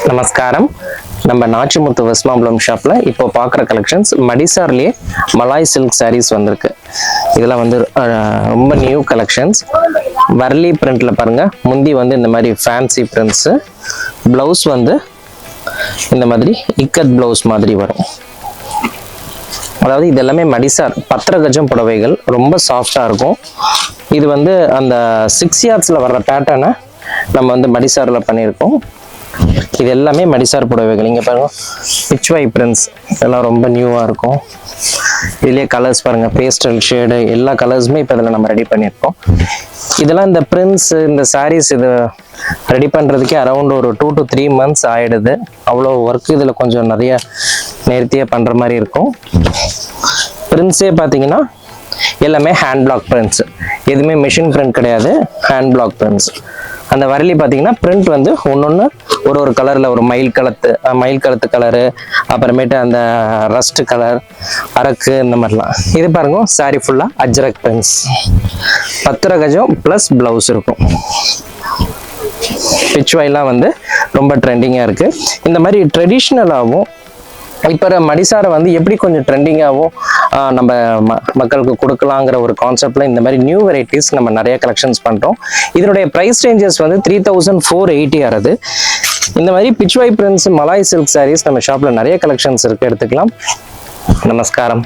நமஸ்காரம். நம்ம நாச்சிமுத்து வெஸ்மாம்பலம் ஷாப்ல இப்போ பார்க்குற கலெக்ஷன்ஸ் மடிசார்லேயே மலாய் சில்க் சாரீஸ் வந்திருக்கு. இதெல்லாம் வந்து ரொம்ப நியூ கலெக்ஷன்ஸ். வர்லி பிரிண்ட்ல பாருங்க. முந்தி வந்து இந்த மாதிரி ஃபேன்சி பிரிண்ட்ஸு, பிளவுஸ் வந்து இந்த மாதிரி இக்கத் பிளவுஸ் மாதிரி வரும். அதாவது இது எல்லாமே மடிசார் 10 கஜம் புடவைகள், ரொம்ப சாஃப்டா இருக்கும். இது வந்து அந்த 6 yardsல வர்ற பேட்டர்னை நம்ம வந்து மடிசாரில் பண்ணியிருக்கோம். இது எல்லாமே மடிசார் புடவைகள். இங்கே பாருங்க, பிச்வை பிரிண்ட்ஸ் இதெல்லாம் ரொம்ப நியூவாக இருக்கும். இதுலேயே கலர்ஸ் பாருங்கள், பேஸ்டல் ஷேடு எல்லா கலர்ஸுமே இப்போ இதில் நம்ம ரெடி பண்ணியிருக்கோம். இதெல்லாம் இந்த பிரிண்ட்ஸ், இந்த சாரீஸ் இது ரெடி பண்ணுறதுக்கே அரௌண்ட் ஒரு 2 to 3 months ஆகிடுது. அவ்வளோ ஒர்க் இதில் கொஞ்சம் நிறைய நேர்த்தியாக பண்ணுற மாதிரி இருக்கும். பிரிண்ட்ஸே பார்த்தீங்கன்னா எல்லாமே ஹேண்ட் பிளாக் பிரிண்ட்ஸ், எதுவுமே மிஷின் பிரிண்ட் கிடையாது, ஹேண்ட் பிளாக் பிரிண்ட்ஸ். அந்த வரலி பார்த்தீங்கன்னா பிரிண்ட் வந்து ஒன்று ஒரு கலரில், ஒரு மயில் கழுத்து கலரு, அப்புறமேட்டு அந்த ரஸ்ட் கலர், அரக்கு, இந்த மாதிரிலாம். இது பாருங்க, சாரி ஃபுல்லாக அஜ்ரக் பிரிண்ட்ஸ், 10 கஜம் ப்ளஸ் ப்ளவுஸ் இருக்கும். பிச்வைலாம் வந்து ரொம்ப ட்ரெண்டிங்காக இருக்குது. இந்த மாதிரி ட்ரெடிஷ்னலாகவும் இப்போ மடிசாரை வந்து எப்படி கொஞ்சம் ட்ரெண்டிங்காகவும் நம்ம மக்களுக்கு கொடுக்கலாங்கிற ஒரு கான்செப்டில் இந்த மாதிரி நியூ வெரைட்டிஸ் நம்ம நிறைய கலெக்ஷன்ஸ் பண்ணுறோம். இதனுடைய ப்ரைஸ் ரேஞ்சஸ் வந்து 3480 ஆகுது. இந்த மாதிரி பிச்வை பிரிண்ட்ஸ் மலாய் சில்க் சாரீஸ் நம்ம ஷாப்பில் நிறைய கலெக்ஷன்ஸ் இருக்குது, எடுத்துக்கலாம். நமஸ்காரம்.